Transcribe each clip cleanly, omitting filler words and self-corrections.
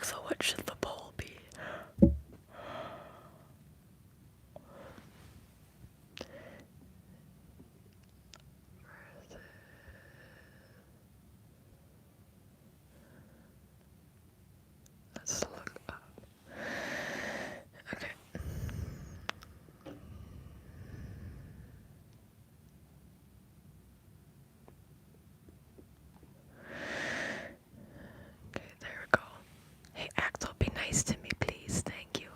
Axel, what should the poll be? Let's look up. Okay. Okay, there we go. Hey, Axel, be nice to me, please. Thank you.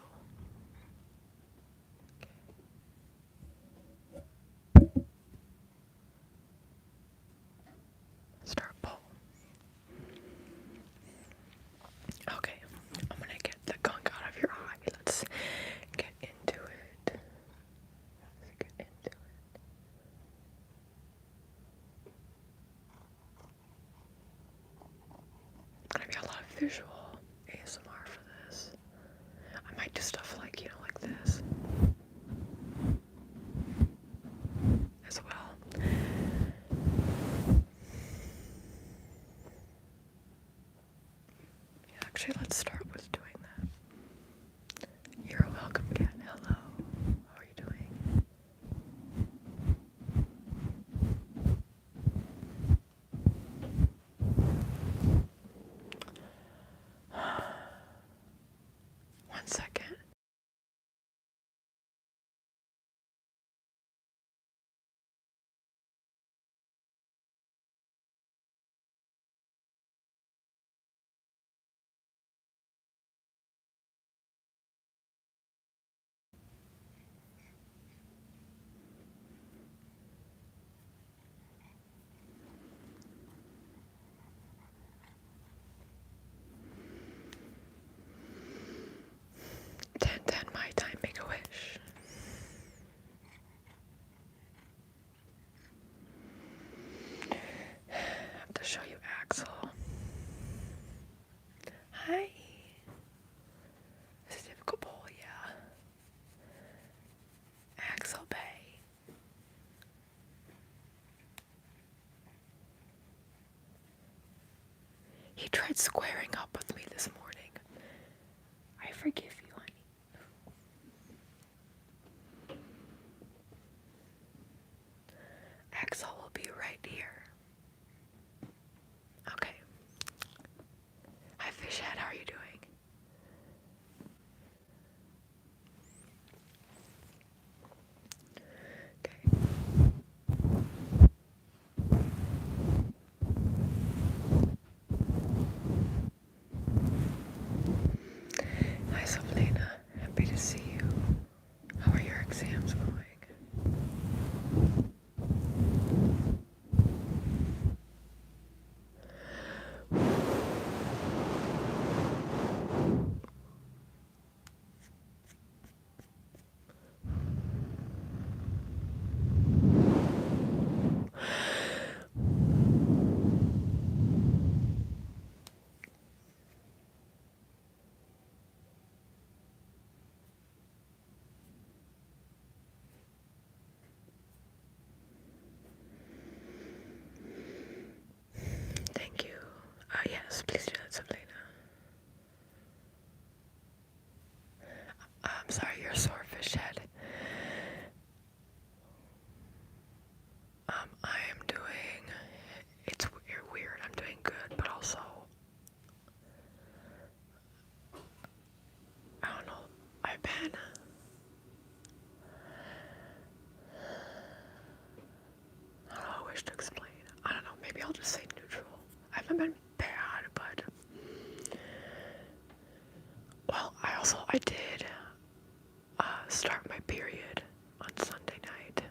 Okay. Start poll. Okay, I'm gonna get the gunk out of your eye. Let's get into it. Let's get into it. Gonna be a lot of visual ASMR for this. I might do stuff like, you know, like this as well. Yeah, actually, let's start with doing that. You're welcome again. Hello. How are you doing? One second. Ten, my time, make a wish. I have to show you Axel. Hi. This is difficult poll, yeah. Axel Bay. He tried squaring up with me this morning. I forgive you, honey. Axel will be right here. Okay. Hi, Fishhead, how are you doing? Okay. Hi, Sablina. Happy to see you. How are your exams going? Thank you. Yes, please do that, Sablina. I'm sorry, you're a sore fish head. I am doing, it's weird, I'm doing good, but also, I don't know, I've been, I don't know how I wish to explain. I don't know, maybe I'll just say neutral. I haven't been bad, but, well, I did start my period on Sunday night.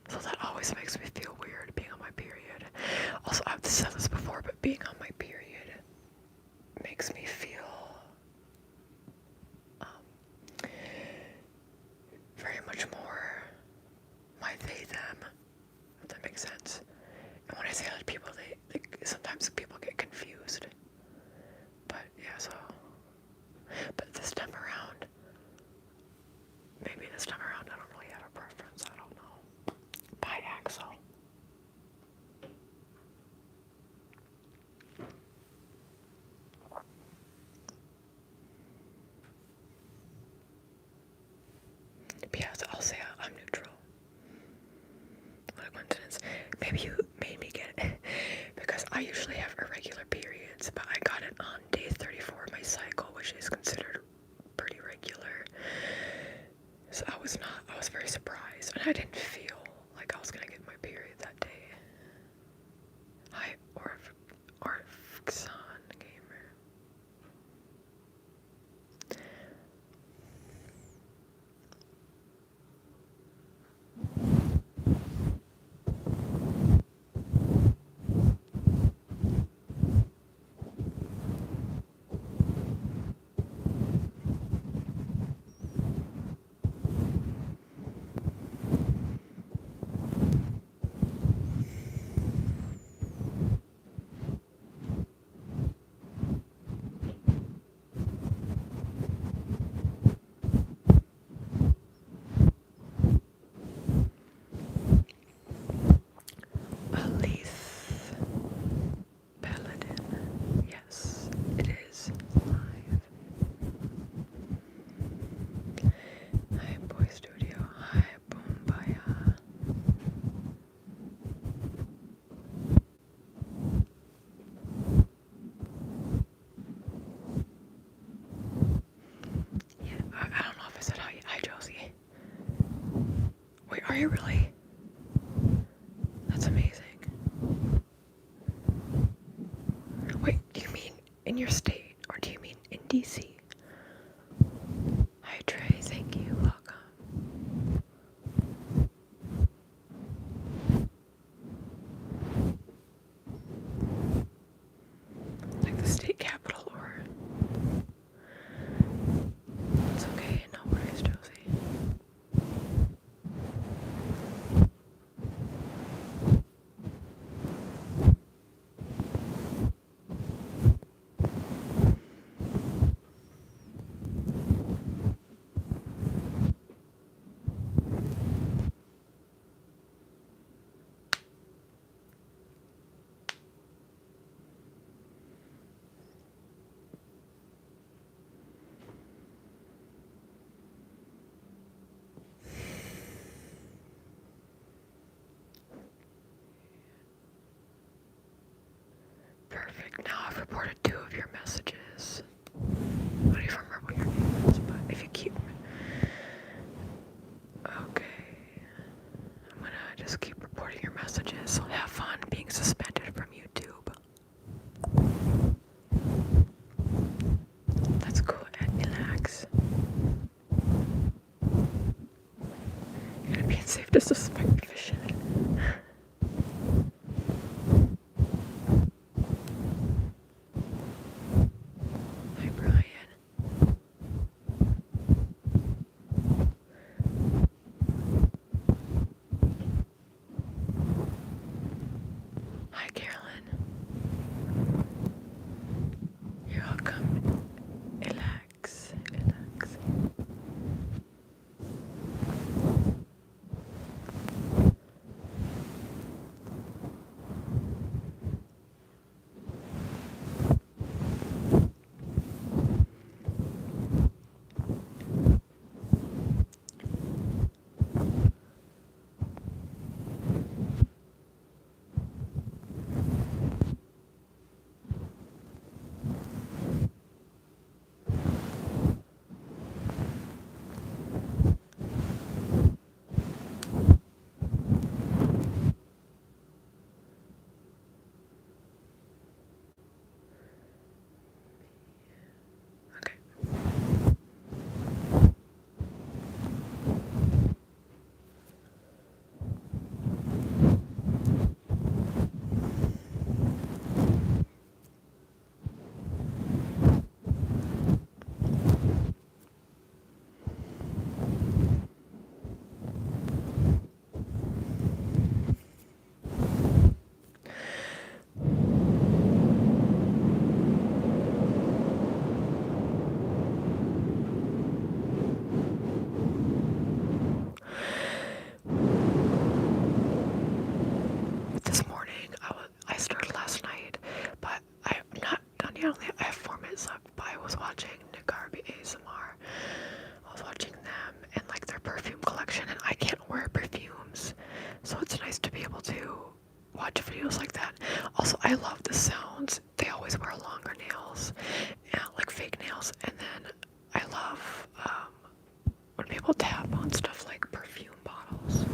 So that always makes me feel weird, being on my period. Also, I've said this before, but being on my period makes me feel very much more my they them, if that makes sense. And when I say that to people, they sometimes people get confused. But yeah, so, but this time around, maybe this time around I don't really have a preference, I don't know. Bye, Axel. maybe you made me get it because I usually have irregular periods, but I got it on day 34 of my cycle, which is considered pretty regular. So I was very surprised, and I didn't feel like I was gonna get my period that day. Hi, 𝒓𝒄𝒐𝒎𝒆 gamer. Yes, it is live. Hi, Boy Studio. Hi, 𝒂𝒃𝒂𝒏𝒈. Yeah, I don't know if I said hi, Josie. Wait, are you really? That's amazing. Wait, do you mean in your state, or do you mean in DC? Hi, Trey. Thank you. Welcome. Like the state capital, or? It's okay. No worries, Josie. Perfect. Now I've reported 2 of your messages. I don't even remember what your name is, but if you keep... Okay. I'm gonna just keep reporting your messages, so have fun being suspended from YouTube. That's cool, and relax. You're gonna be unsafe to suspect for shit. watch videos like that. Also, I love the sounds. They always wear longer nails, like fake nails, and then I love when people tap on stuff like perfume bottles.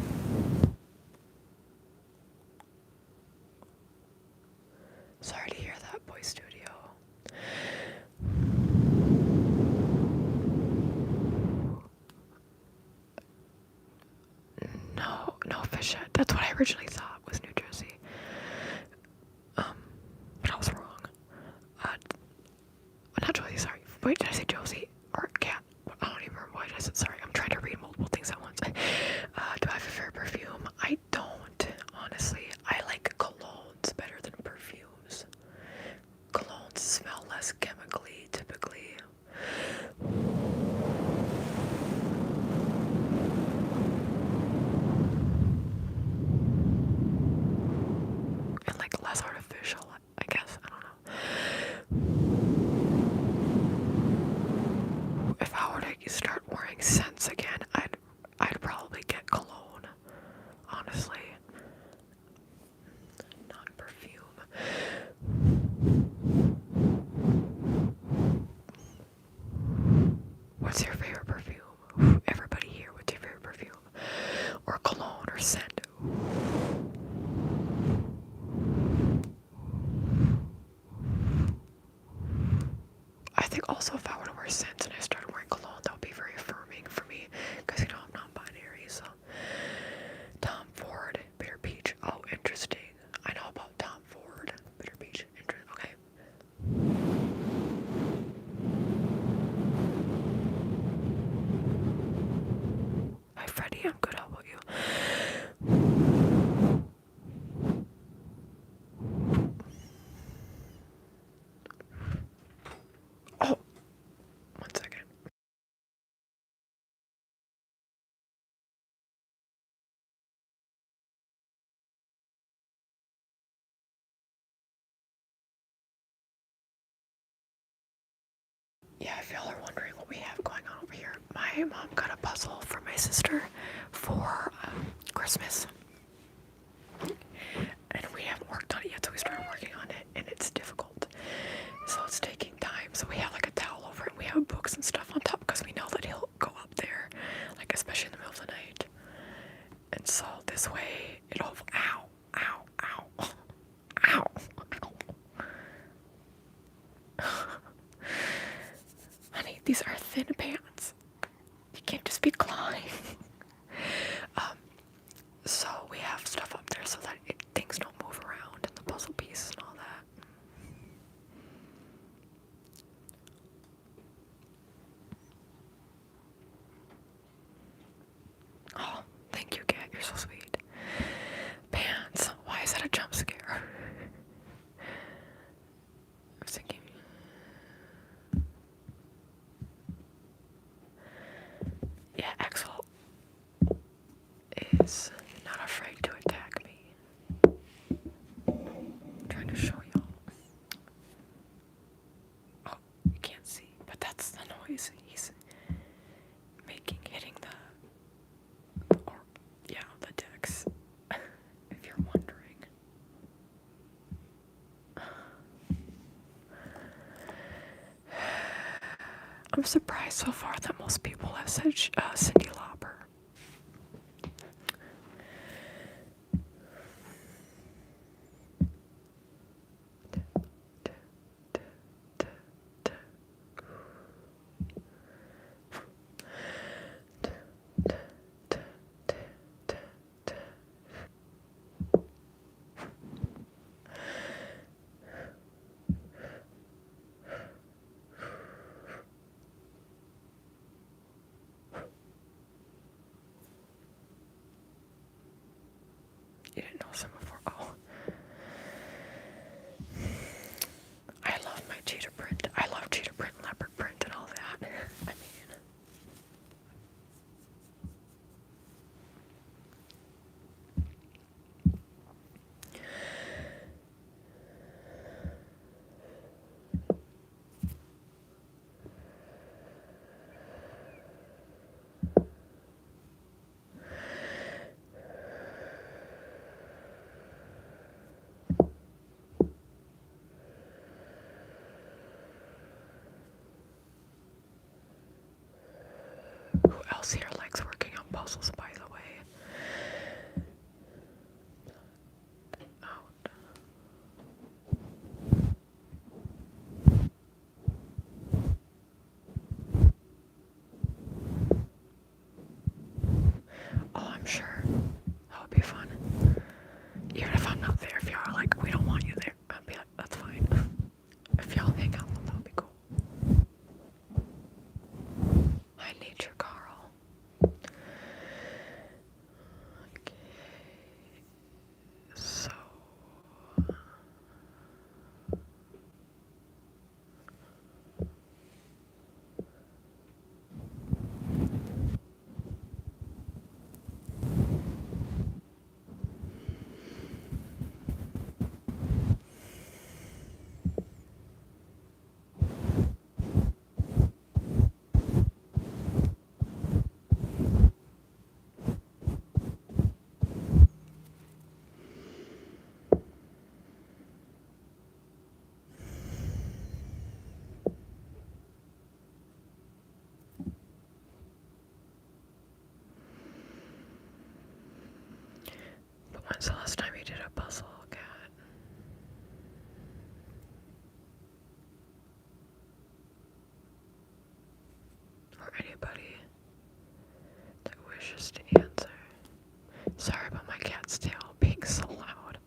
Sorry to hear that, Boy Studio. No Fichette. That's what I originally thought was New Jersey. But I was wrong. Not Josie, sorry. Wait, did I say Josie or Cat? I don't even remember what I said. Sorry, I'm trying to read multiple things at once. Do I have a favorite perfume? I don't, honestly. I like colognes better than perfumes. Colognes smell less chemically, typically. And like less artificial, I guess. I don't know. If I were to start wearing scents again, I'd probably get cologne. Honestly. Not perfume. What's your favorite perfume? Everybody here, what's your favorite perfume? Or cologne or scent? I think also if I were to wear scents and I started wearing cologne, that would be very affirming for me, because you know I'm non-binary. So Tom Ford, Bitter Peach. Oh, interesting. I know about Tom Ford, Bitter Peach. Okay. Hi, Freddie. I'm good. How about you? Oh, 1 second. Yeah, if y'all are wondering what we have going on over here, my mom got a puzzle for my sister for Christmas. And we haven't worked on it yet, so we started working on it, and it's difficult. So it's taking time. So we have like a towel over it, and we have books and stuff on top, because we know that he'll go up there, like especially in the middle of the night. And so this way, it'll, ow, ow, ow, ow, ow. Honey, these are thin pants. You can't just be clawing. So we have stuff up there so that things don't move around in the puzzle piece and all that. Oh, thank you, Kat. You're so sweet. Pants. Why is that a jump scare? I was thinking. Yeah, Axel is not afraid to attack me. I'm trying to show y'all. Oh, you can't see, but that's the noise he's making, hitting the decks, if you're wondering. I'm surprised so far that most people have said Cyndi Lauper. needed a puzzle, cat. Or anybody that wishes to answer. Sorry about my cat's tail being so loud.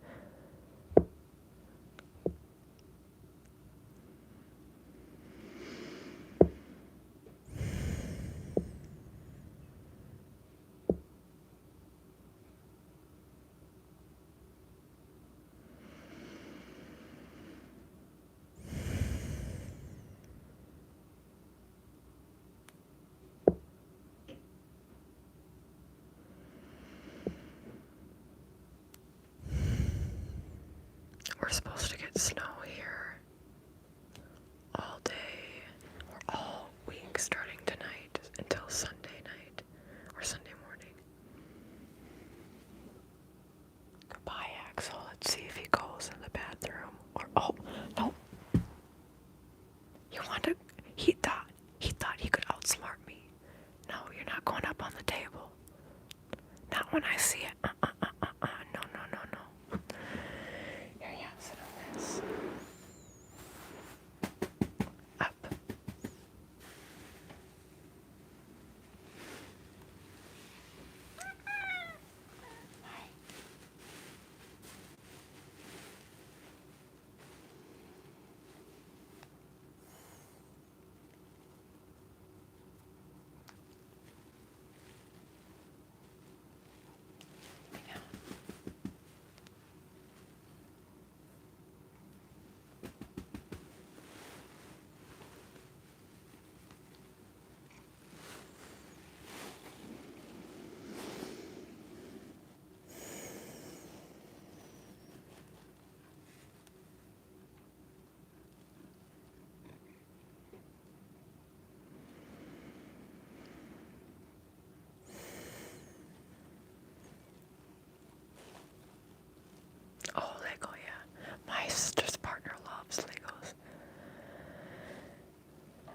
We're supposed to get snow here all day, or all week starting tonight until Sunday night, or Sunday morning. Goodbye, Axel. Let's see if he goes in the bathroom. Or, oh, no. He thought he could outsmart me. No, you're not going up on the table. Not when I see it. No, no, no, no. Here, yeah, sit on this. Up. Hi. Oh, Lego, yeah. My sister's partner loves Legos.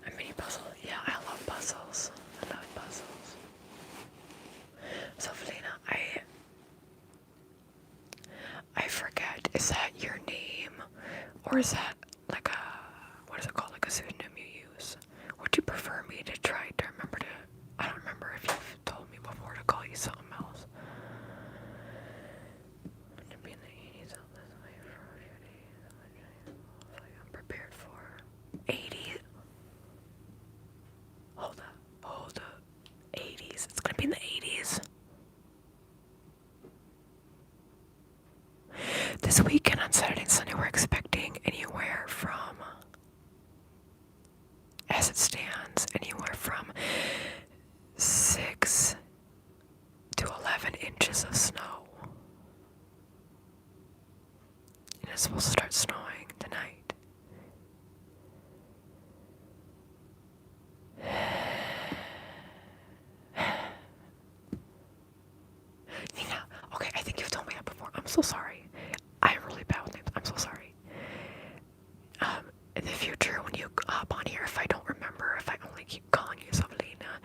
A mini puzzle. Yeah, I love puzzles. I love puzzles. So, Felina, I forget, is that your name? Or is that like a, what is it called? Like a pseudonym you use? Would you prefer me to try to remember to, I don't remember if you've told me before to call you something else. To be in the 80s, all this way for I'm prepared for 80s. Hold up. 80s. It's gonna be in the 80s. This weekend on Saturday and Sunday, we're expecting anywhere from, as it stands, anywhere from 6 to 11 inches of snow. And it's supposed to start snowing tonight. Nina, okay, I think you've told me that before. I'm so sorry. I'm really bad with names. I'm so sorry. In the future, when you hop on here, if I don't remember, if I only keep calling you Savalina,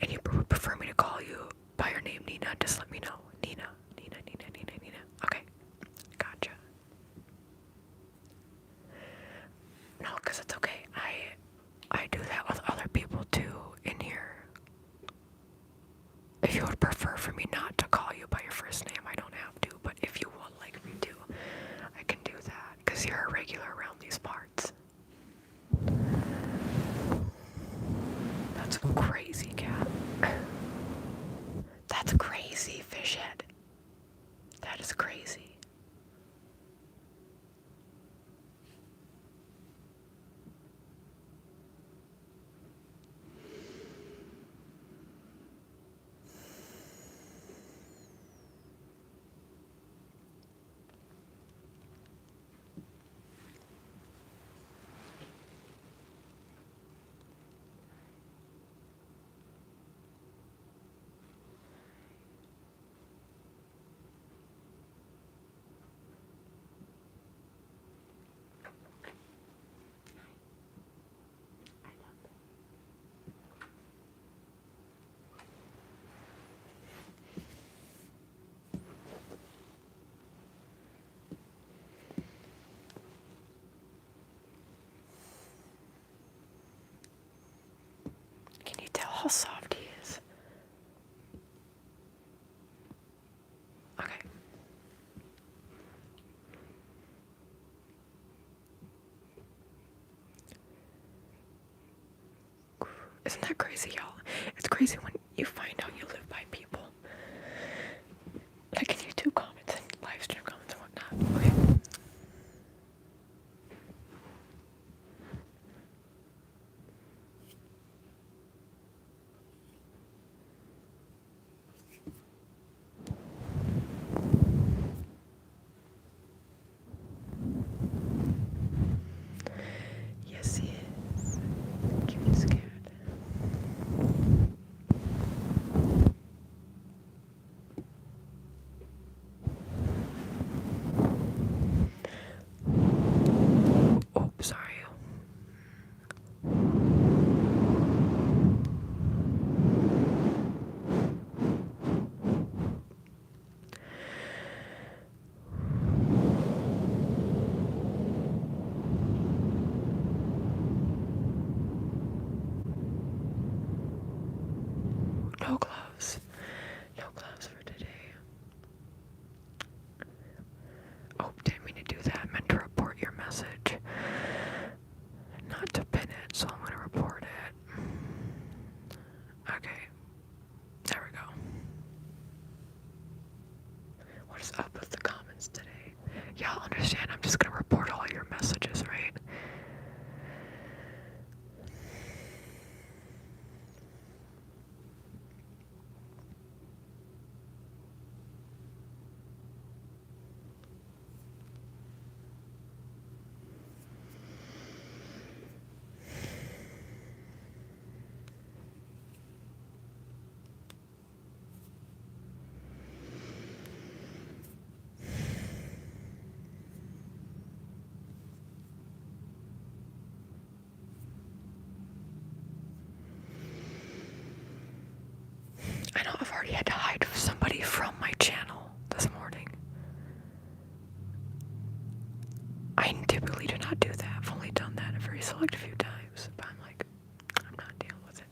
and you prefer me to call you by your name, Nina, just let me know. Nina. Okay, gotcha. No, because it's okay. I do that with other people too in here. If you would prefer for me not to call you by your first name, I don't have to, but if you would like me to, I can do that, because you're a regular around these parts. That's crazy, cat. That's crazy, fishy. Isn't that crazy, y'all? It's crazy when you find out you live by people. Like in YouTube comments and live stream comments and whatnot. Okay. Yes, he is. Cute as cat. Oh, sorry. No gloves. No gloves for today. Oh, didn't mean to do that. I meant to report your message. Not to pin it, so I'm gonna report it. Okay. There we go. What is up with the comments today? Y'all understand I'm just gonna report all your messages, right? I know I've already had to hide somebody from my channel this morning. I typically do not do that. I've only done that a very select few times, but I'm like, I'm not dealing with it.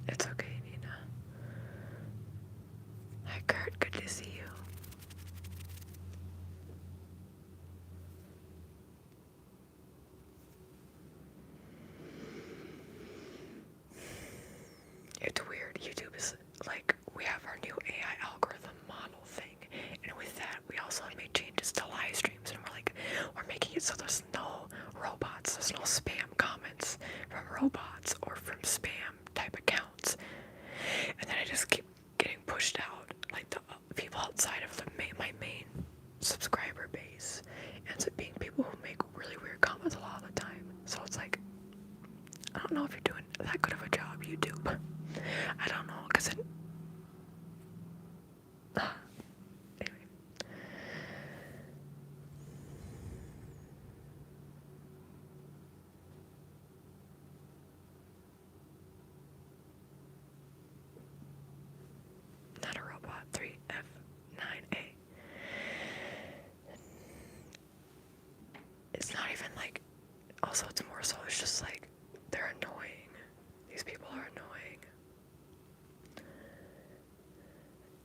It's okay, Nina. Hi, Kurt. Good to see you. It's weird. YouTube is like, we have our new AI algorithm model thing, and with that, we also made changes to live streams, and we're making it so there's no robots, there's no spam comments from robots or from spam type accounts, and then I just keep getting pushed out, like the people outside of my main subscriber base ends up being people who make really weird comments a lot of the time. So it's like, I don't know if you're doing that good of a job, YouTube. I don't know, because it... Anyway. Not a robot. 3F9A. It's not even like... Also, it's more so, it's just like, they're annoying. These people are annoying.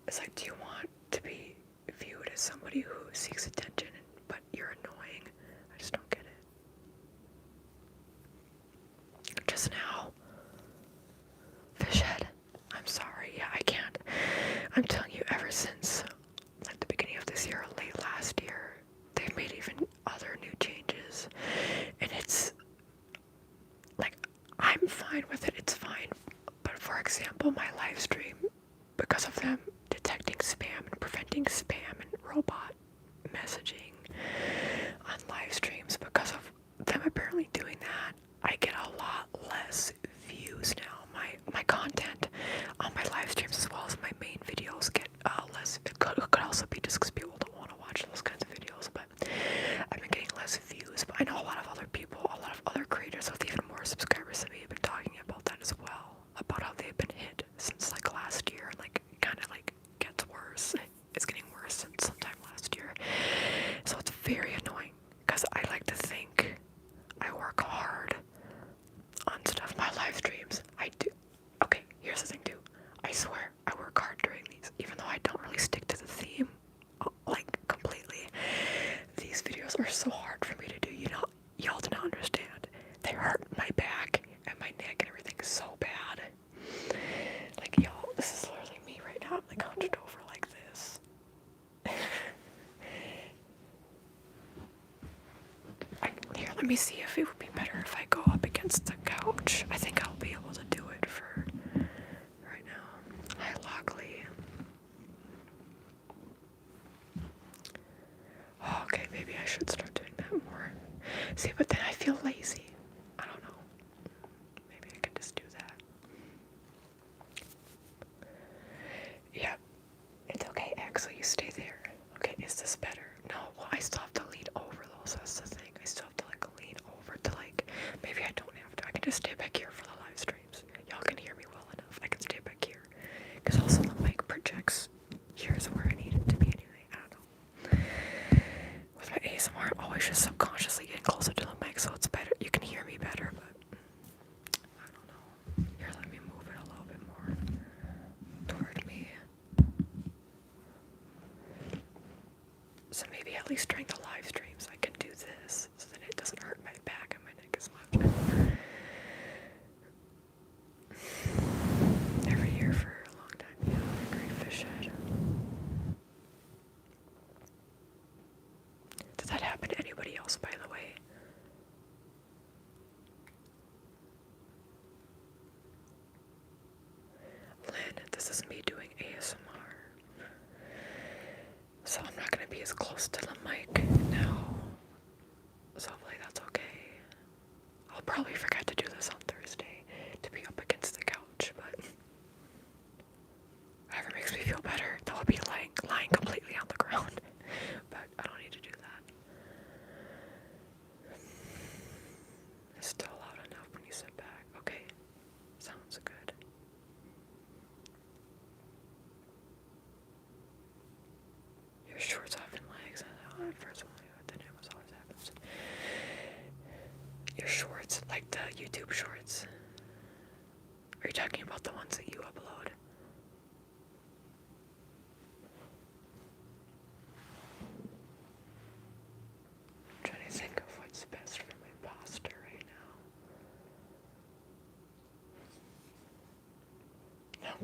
It's like, do you want to be viewed as somebody who seeks attention, but you're annoying? I just don't get it. Just now, Fishhead, I'm sorry, yeah, I can't. I'm telling you, ever since like the beginning of this year or late last year, they've made even other new changes, and it's like, I'm fine with it, it's fine, but for example, my live stream, because of them detecting spam and preventing spam and robot messaging on live streams, because of them apparently doing that, I get a lot less views now. My content on my live streams as well as my main videos get less. It could also be just because people don't want to watch those kinds of videos, but I've been getting less views. But I know a lot of other people, a lot of other creators with even more subscribers than me have been talking about that as well, about how they've been hit since like last year, and like kind of like gets worse. It's getting worse since sometime last year. So it's very annoying because I like to think I work hard on stuff. My live streams, I do. Okay, here's the thing too. I swear I work hard during these, even though I don't really stick to the theme me see if it would be better if I go up against the couch. I think I'll be able to do it for right now. Hi, Lockley. Oh, okay, maybe I should start doing that more. See, but then I feel lazy. I don't know. Maybe I can just do that. Yeah, it's okay, Axel, you stay there. Okay, is this better? No, well, I still have to lean over those, that's the thing. I still have to, like, lean over to, like, maybe I don't have to. I can just stay back here for the live streams. Y'all can hear me well enough. I can stay back here. Because also the mic projects. Here's where I need it to be anyway. I don't know. With my ASMR, I'm always just subconsciously getting closer to the mic, so it's better. You can hear me better, but I don't know. Here, let me move it a little bit more toward me. So maybe at least during the live streams I can do this, so that it doesn't hurt my back and my neck as much. Every year for a long time, yeah, great fish head. Did that happen to anybody else, by the way? Lynn, this is me doing ASMR. So I'm not going to be as close to the mic now. So hopefully that's okay. I'll probably forget to do this on Thursday to be up against the couch, but whatever makes me feel better. That would be lying completely on the ground, but I don't need to do that. It's still loud enough when you sit back. Okay, sounds good. Your shorts off and legs. At first one, then it was always happens. Your shorts, like the YouTube shorts. Are you talking about the ones that you upload? I'm trying to think of what's best for my posture right now. Now I'm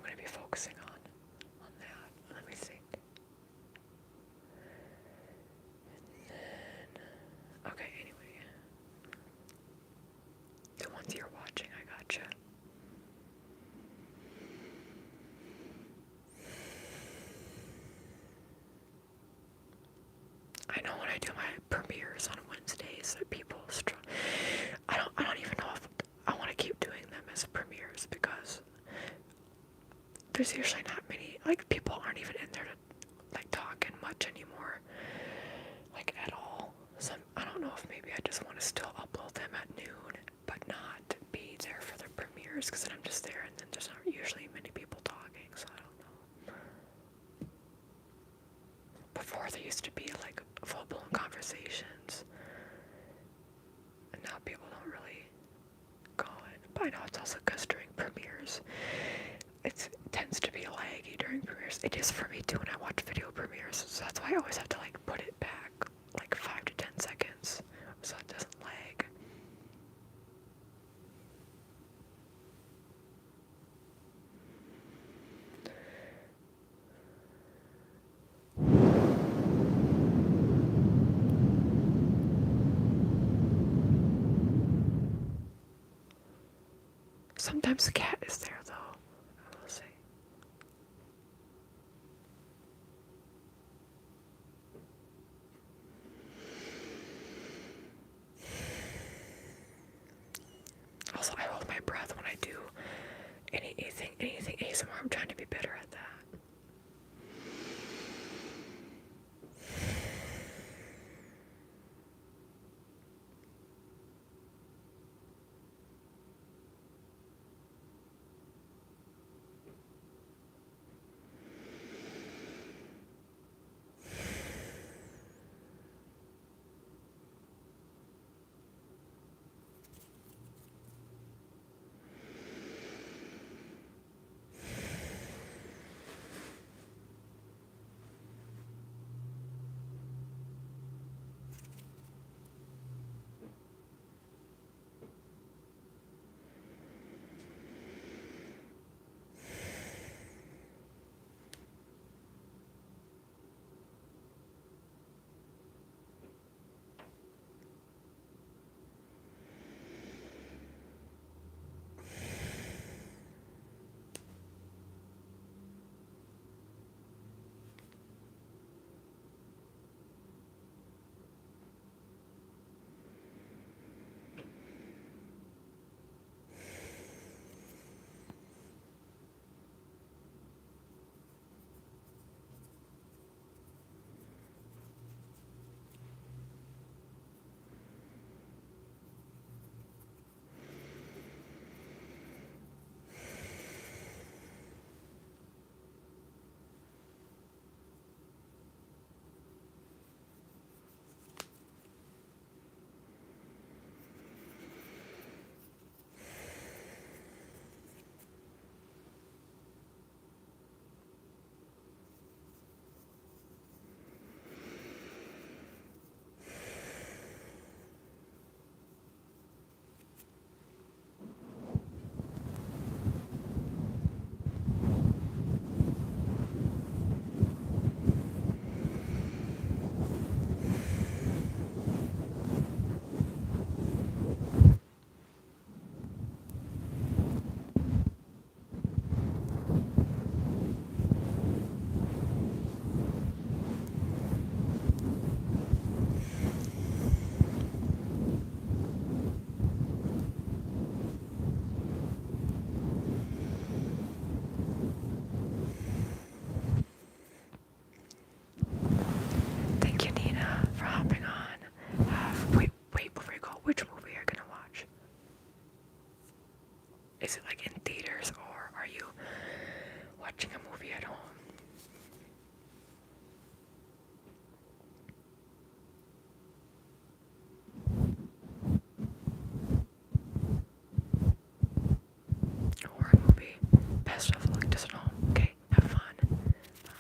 going to be focusing on that. Let me think. And then, okay, anyway. The ones you're watching, I gotcha. I know when I do my premieres on Wednesdays that people I don't even know if I want to keep doing them as premieres, because there's usually not many, like, people aren't even in there to, like, talk in much anymore, like, at all. So I don't know if maybe I just want to still upload them at noon, but not be there for the premieres, because then I'm just there and then there's not usually many people talking, so I don't know. Before there used to be, like, full-blown conversations, and now people don't really go in. But I know it's also because during premieres, it tends to be laggy during premieres. It is for me too when I watch video premieres, so that's why I always have to, like, put it back like 5 to 10 seconds so it doesn't lag. Sometimes the cat is there, though, I will say. Also, I hold my breath when I do anything ASMR. I'm trying to be better at that. is it like in theaters or are you watching a movie at home? Or a movie. Best of luck, just at home. Okay, have fun. Bye.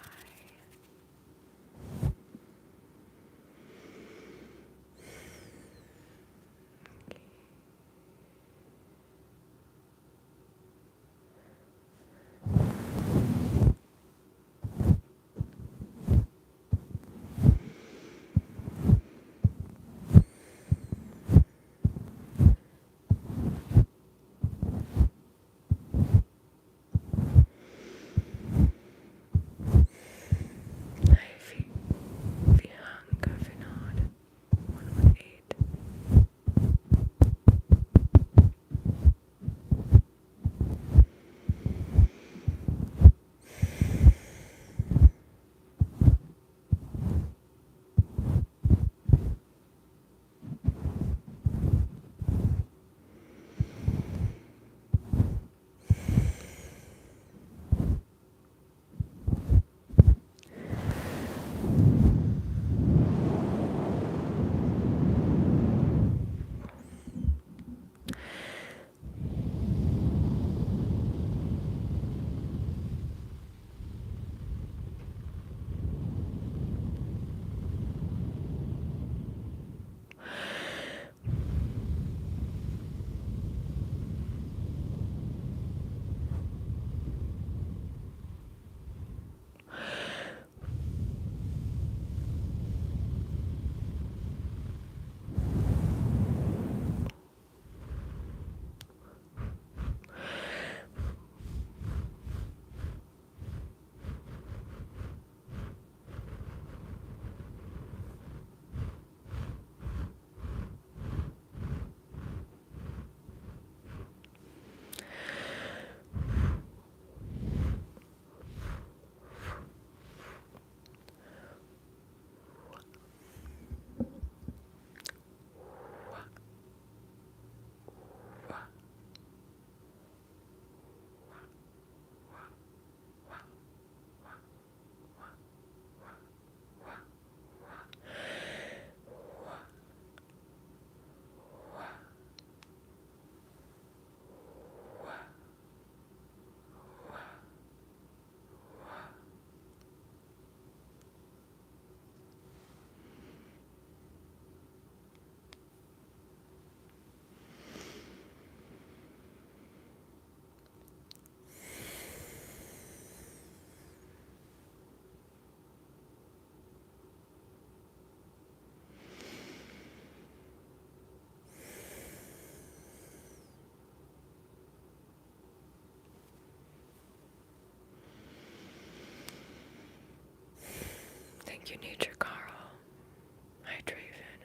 𝒕𝒉𝒓𝒂𝒏𝒂𝒏𝒂𝒑 118. Thank you, Nature Carl. Hi, Draven.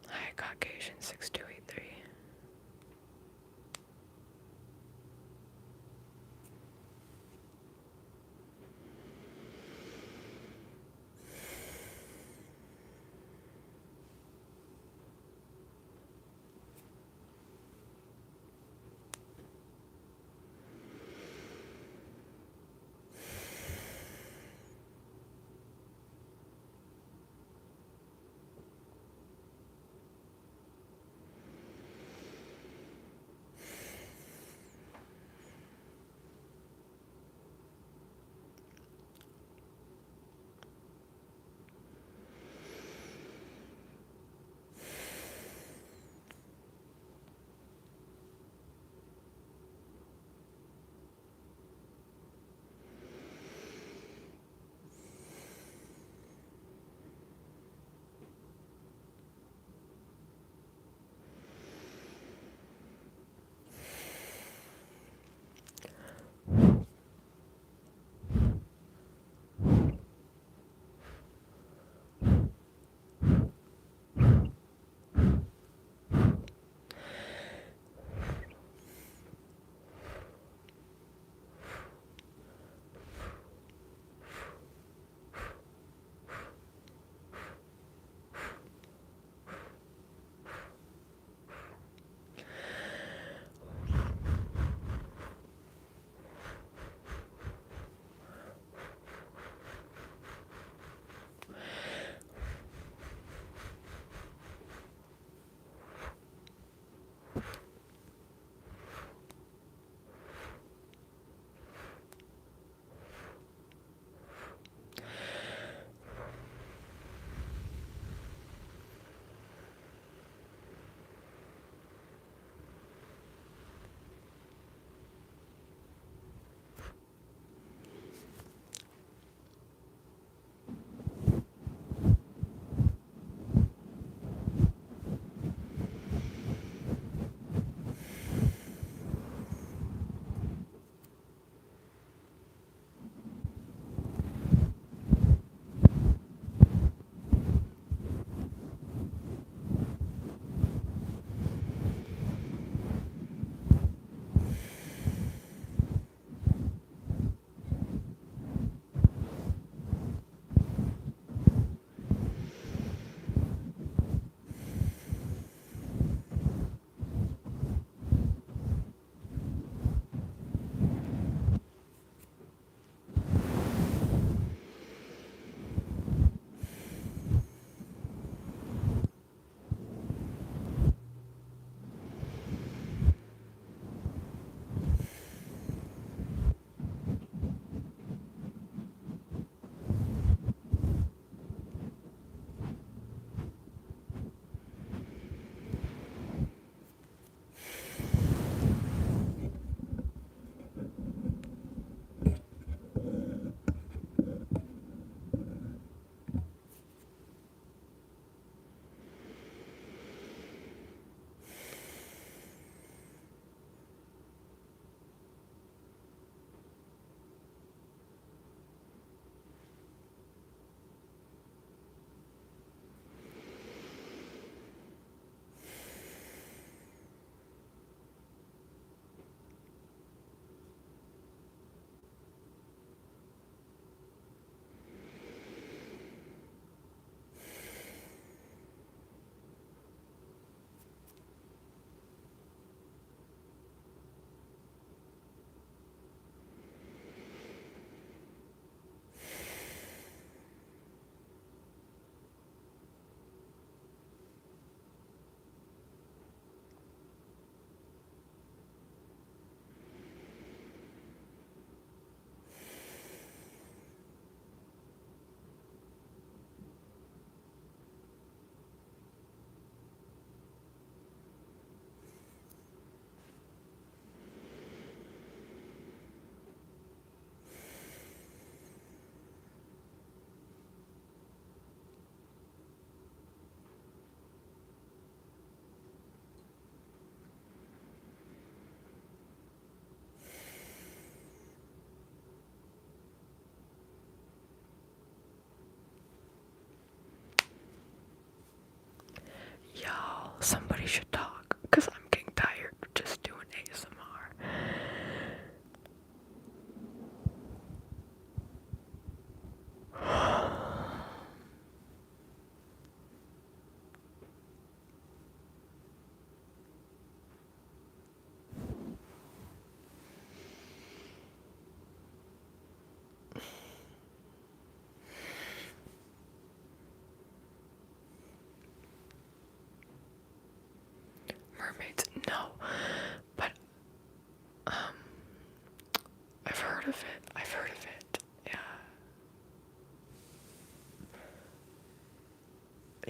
Hi, Caucasian 6283.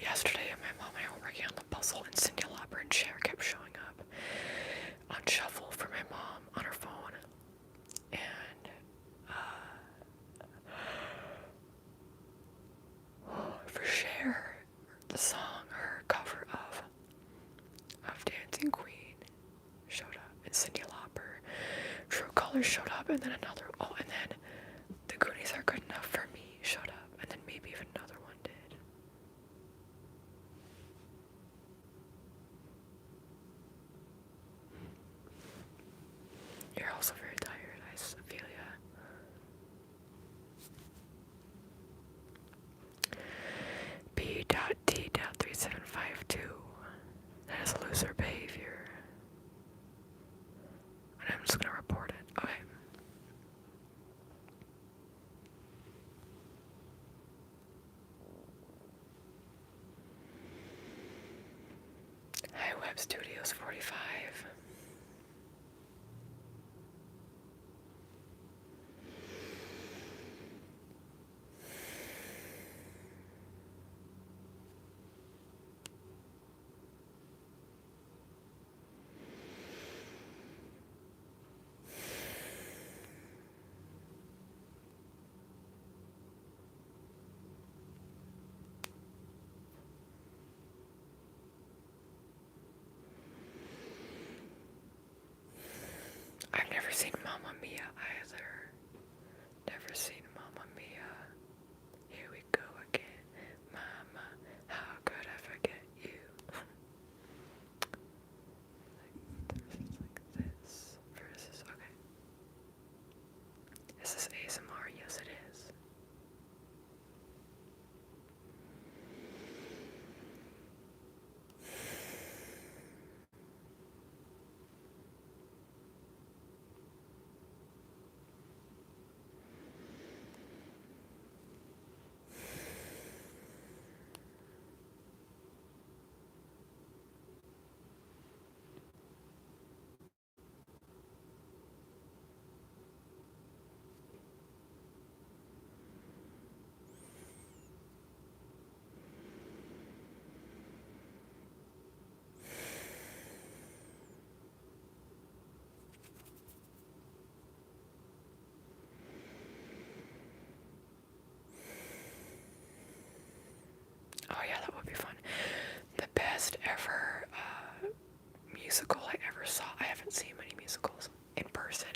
yesterday, my mom and I were working on the puzzle, and Cyndi Lauper and Cher kept showing up on shuffle for my mom on her phone. And for Cher, the song, her cover of Dancing Queen showed up, and Cyndi Lauper, True Colors showed up, and then another. Oh, and then The Goonies Are Good Enough for Me showed up, and then maybe even another one did. You're also very tired, I feel ya. B.T.3752. That is loser behavior. And I'm just gonna report it. Okay. Hi, Web Studios 45. I've never seen Mamma Mia either. Never seen Mamma Mia. Here we go again. Mama, how could I forget you? Like this. Versus, okay. Is this ASMR? Yes, it is. Oh yeah, that would be fun. The best ever musical I ever saw. I haven't seen many musicals in person.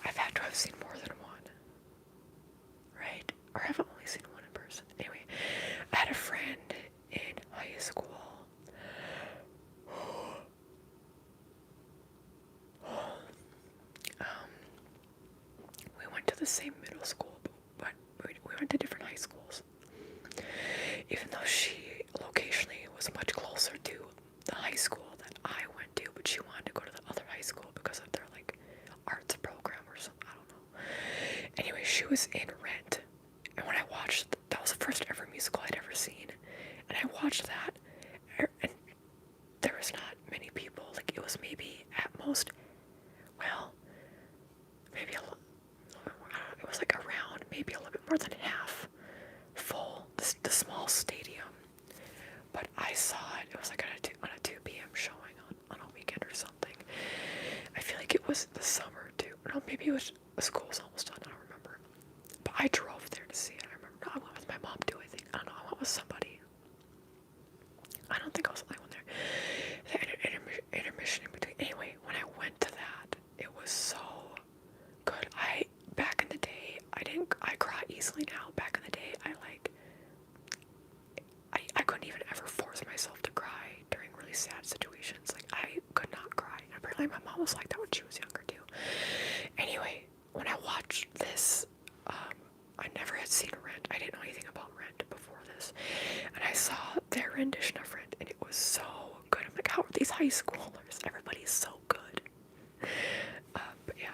I've had to have seen more than one, right? Or I've only seen one in person. Anyway, I had a friend in high school. We went to the same middle school, but we went to different high schools. Even though she locationally was much closer to the high school that I went to, but she wanted to go to the other high school because of their like arts program or something. I don't know. Anyway, she was in Rent, and when I watched, that was the first ever musical I'd ever seen, and I watched that, and there was not many people. Like it was maybe at most, well, maybe it was like around maybe a little bit more than half full, the small stadium. But I saw it. It was like on a 2 p.m. showing on a weekend or something. I feel like it was the summer too. No, maybe it was, the school was almost done. I don't remember. But I drove there to see it. I remember. No, I went with my mom too. I think. I don't know. I went with somebody. I don't think I was the only one there. The intermission in between. Anyway, when I went to that, it was so good. Back in the day, I cry easily now. Back in the day, I couldn't even ever force myself to cry during really sad situations. Like, I could not cry. And apparently my mom was like that when she was younger too. Anyway, when I watched this, I never had seen Rent. I didn't know anything about Rent before this. And I saw their rendition of Rent, and it was so good. I'm like, how are these high schoolers? Everybody's so good. But yeah.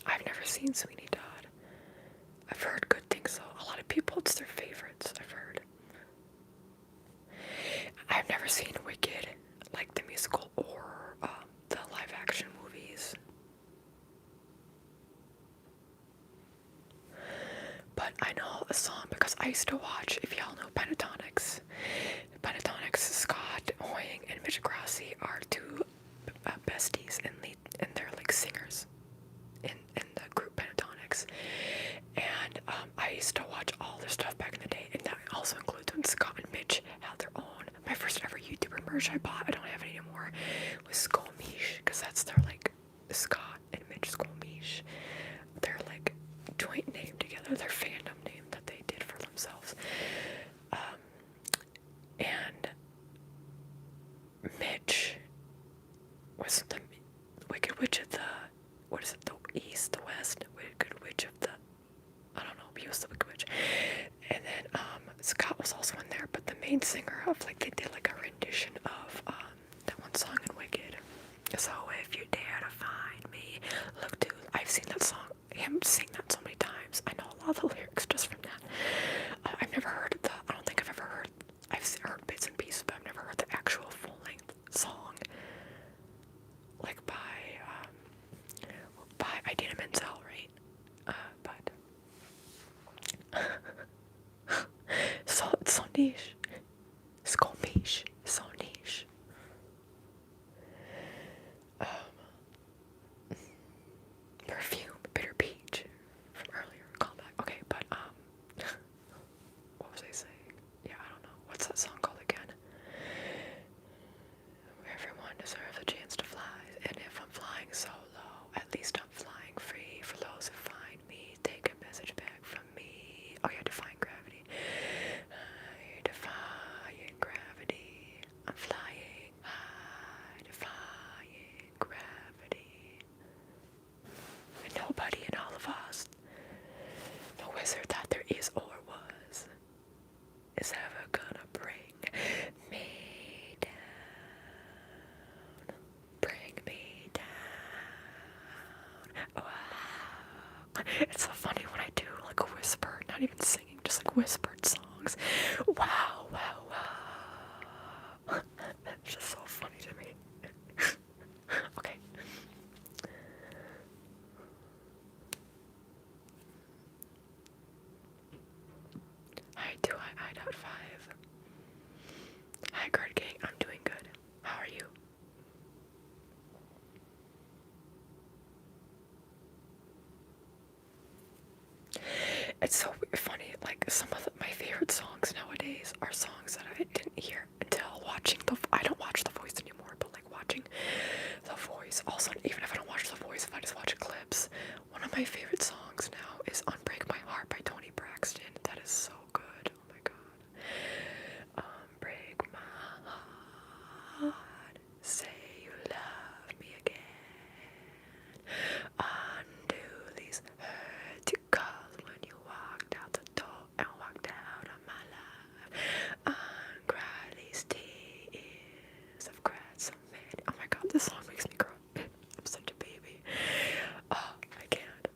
I've never seen Sweeney Todd. I've heard good things though. A lot of people, it's their favorites, I've heard. never seen Wicked, like the musical or the live action movies. But I know a song because I used to watch, if y'all know Pentatonics. Pentatonics, 𝒂𝒃𝒆𝒄𝒄, and 𝒃𝒄𝒄 are two besties, and they're like singers in the group Pentatonics. And I used to watch all their stuff back in the day, and that also includes when Scott and Mitch had their own. My first ever YouTuber merch I bought, I don't have it anymore, was 𝒂𝒃𝒆, because that's their like Scott and Mitch 𝒂𝒃𝒆. Their like joint name together, their fandom name that they did for themselves. And Mitch was the Wicked Witch of the, what is it, the East, the West, Wicked Witch of the, I don't know, he was the Wicked Witch. And then Scott was also in there, but the main singer of, like, they did like a rendition of that one song in Wicked. So if you dare to find me, look to, I've seen that song, him sing that so many times. I know a lot of the lyrics just from that. I've never heard the, I don't think I've ever heard, I've heard bits and pieces, but I've never heard the actual full-length song, like by Idina Menzel, right? So it's so niche. 𝒂𝒃𝒆, so niche. Perfume, Bitter Peach from earlier, callback. Okay, but what was I saying? Yeah, I don't know. What's that song called again? Everyone deserves a chance to fly, and if I'm flying solo, at least I'm flying free. For those who find me, take a message back from me. Oh yeah, defying gravity. Defying gravity. I'm flying high, defying gravity. And nobody in all of us, no wizard that there is or was, is ever gonna bring me down. Bring me down. Wow. It's so funny when I do like a whisper, not even singing, just like whispered songs. Wow, wow, wow. That's just so funny to me. Okay. Hi, 2i.5. Hi, Guard Gang. I'm doing good. How are you? It's so funny. Like some of my favorite songs nowadays are songs that I didn't hear until watching the. I don't watch The Voice anymore, but like watching The Voice. Also, even if I don't watch The Voice, if I just watch clips, one of my favorite songs now is "Unbreak My Heart" by Toni Braxton. That is so good. Oh my god. Break my heart, say you love me again. Undo these hurt you caused when you walked out the door and walked out of my life. Uncry these tears I've cried so many. Oh my god, this song makes me cry. I'm such a baby. Oh, I can't.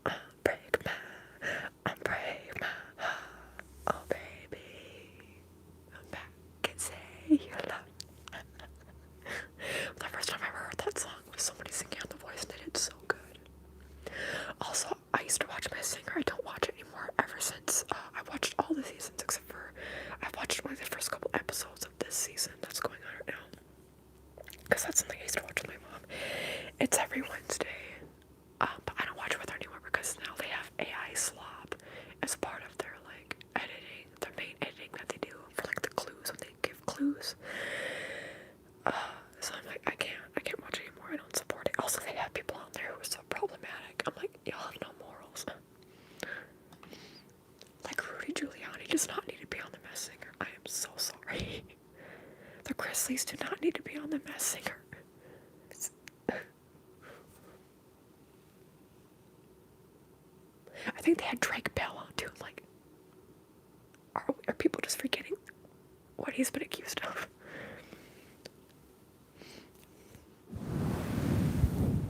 Unbreak my heart. Oh baby, come back and say you love me. The first time I ever heard that song was somebody singing on The Voice, and they did so good. Also, I used to watch Masked Singer. I don't watch it anymore ever since I watched all the seasons except for I've watched only the first couple episodes of this season that's going on right now, because that's something I used to watch with my mom. It's every Wednesday, but I don't watch it with her anymore because now they have 𝐼𝐰𝐼𝐿 as part of their like editing, their main editing that they do for like the clues when they give clues. So I'm like, I can't watch it anymore. I don't support it. Also, they have people on there who are so problematic. I'm like, y'all have no morals. Like Rudy Giuliani does not need to be on The Masked Singer. I am so sorry. The Grizzlies do not need to be on The Masked Singer. I think they had Drake Bell on too. Like, are people just forgetting what he's been accused of?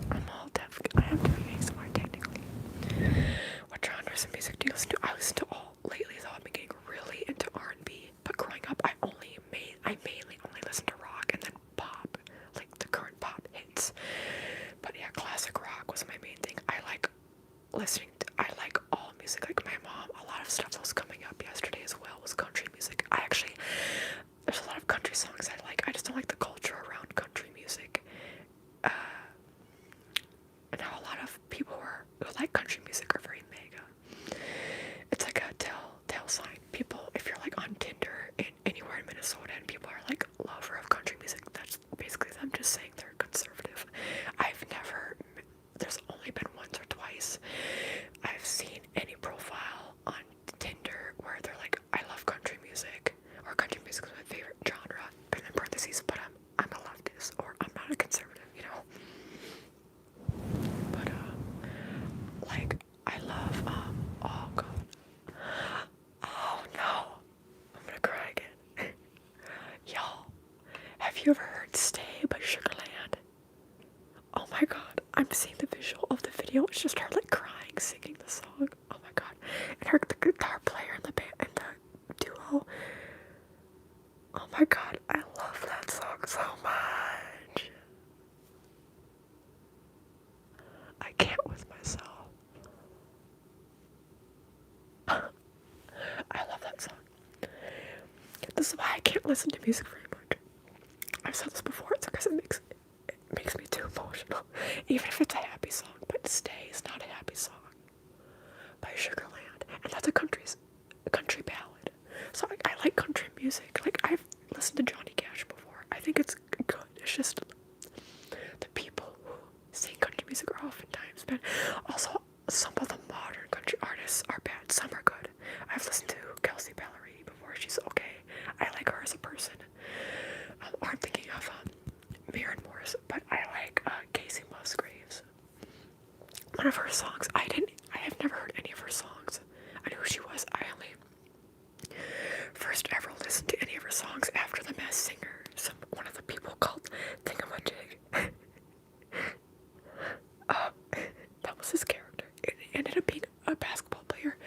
I'm all deaf. I have to be ASMR technically. What genres of music do you listen to? I listen to all. Lately though, I've been getting really into R&B. But growing up, I only made you ever heard Stay by Sugarland? Oh my god, I'm seeing the visual of the video. It's just her like crying, singing the song. Oh my god. And her the guitar player in the band in the duo. Oh my god, I love that song so much. I can't with myself. I love that song. This is why I can't listen to music very much. I've said this before, it's because it makes me too emotional. Even if it's a happy song, but Stay is not a happy song by Sugarland. And that's a country ballad. So I like country music. Like, I've listened to Johnny Cash before. I think it's good. It's just the people who sing country music are oftentimes bad. Also, some of the modern country artists are bad. Some are good. I've listened to 𝒂𝒊𝒉𝒂𝒏𝒄𝒆 before. She's okay. I like her as a person. Or I'm thinking of Maren Morris, but I like Casey Musgraves. One of her songs, I have never heard any of her songs. I knew who she was. I only first ever listened to any of her songs after The Masked Singer. One of the people called 𝒃𝒃𝒍𝒄𝒃. That was his character. It ended up being a basketball player,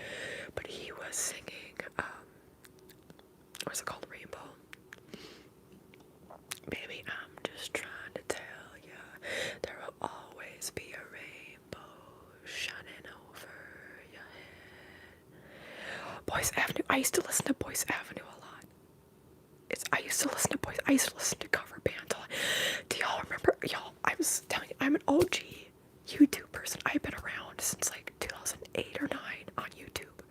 but he was singing, what's it called, Rainbow. Baby, I'm just trying to tell ya, there will always be a rainbow shining over your head. Boys Avenue, I used to listen to Boys Avenue a lot. I used to listen to cover bands a lot. Do y'all remember, I was telling you, I'm an OG YouTube person. I've been around since like 2008 or 9 on YouTube.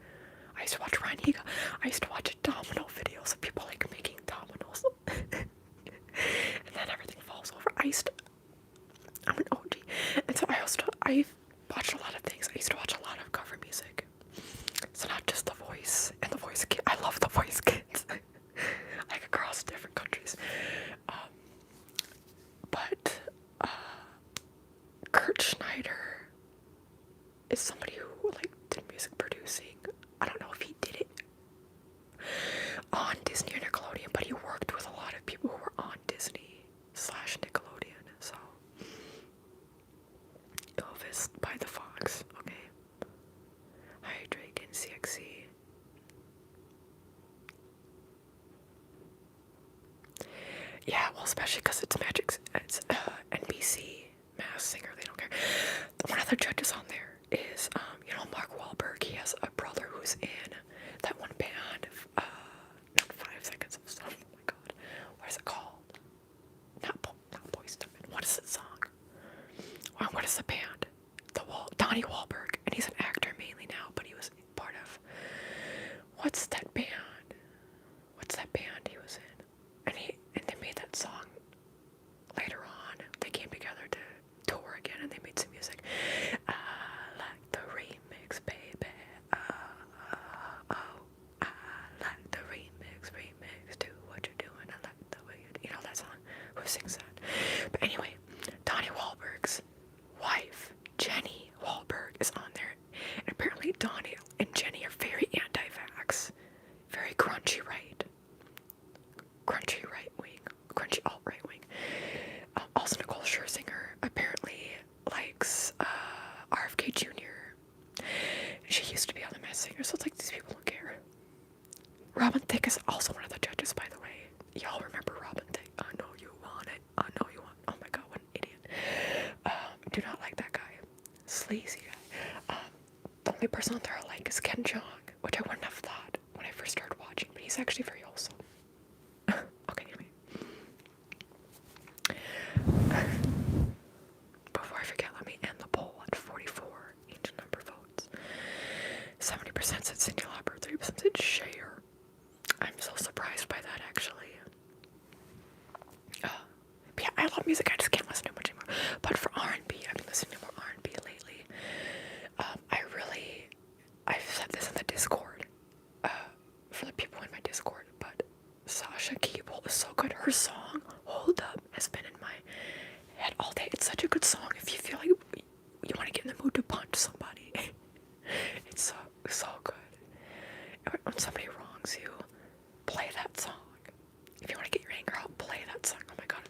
I used to watch Ryan Higa. I used to watch domino videos of people like making dominoes. And then everything falls over. I'm an OG. And so I've watched a lot of things. I used to watch a lot of cover music. So not just The Voice and The Voice Kids. I love The Voice Kids. Like across different countries. But Kurt Schneider is somebody who like did music producing. I don't know if he did it on Disney or Nickelodeon, but he worked with a lot of people who were on Disney/Nickelodeon. So Elvis by the Fox, okay. Hydrate in CXC. Yeah, well, especially because it's NBC Masked Singer. They don't care. One of the judges on there is, Mark Wahlberg. He has a brother who's in that one band, not 5 Seconds of Summer. Oh my god, what is it called? Not Boyz II Men. What is the song? What is the band? Donnie Wahlberg, and he's an actor mainly now, but he was part of, what's that band? What's that band he was in? And they made that song later on. They came together to tour again, and they made some music. I like the remix, baby. I like the remix. Do what you're doing. I like the way you know that song. Who sings that? But anyway, Donnie Wahlberg's wife, Jenny Wahlberg, is on there, and apparently Donnie and Jenny are very anti-vax, very crunchy alt-right wing. Also, Nicole Scherzinger apparently likes RFK Jr. She used to be on The Masked Singer, so it's like these people don't care. Robin Thicke is also one of the judges, by the way. Y'all remember Robin Thicke? I know you want it. I know you want. Oh my god, what an idiot. Do not like that guy. Sleazy guy. The only person on there I like is Ken Jeong, which I wouldn't have thought when I first started watching, but he's actually very wholesome. Okay, anyway. Before I forget, let me end the poll at 44 each number votes. 70% said Cyndi Lauper, 30% said Cher. I'm so surprised by that, actually. But yeah, I love music. I just can't listen to much anymore. But for R&B, I've been listening to more R&B lately. I've said this in the Discord, for the people in my Discord, but Sasha Keeble is so good. Her song, Hold Up, has been in my head all day. It's such a good song if you feel like you want to get in the mood to punch somebody. It's so good. When somebody wrongs you, play that song. If you want to get your anger out, play that song. Oh my god,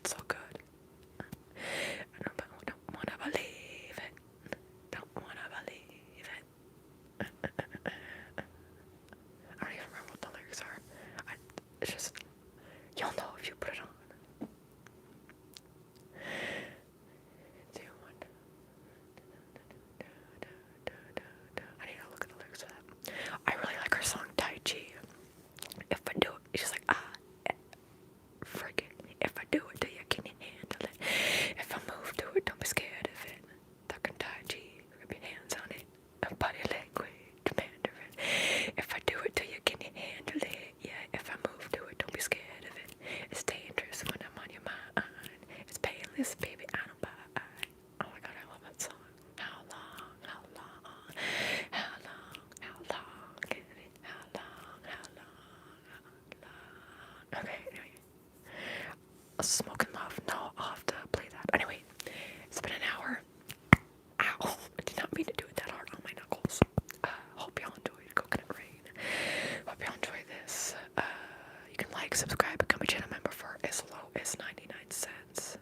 subscribe, become a channel member for as low as 99 cents.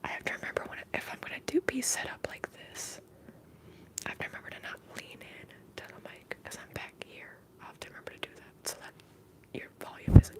I have to remember if I'm gonna be set up like this, I have to remember to not lean in to the mic because I'm back here. I'll have to remember to do that so that your volume isn't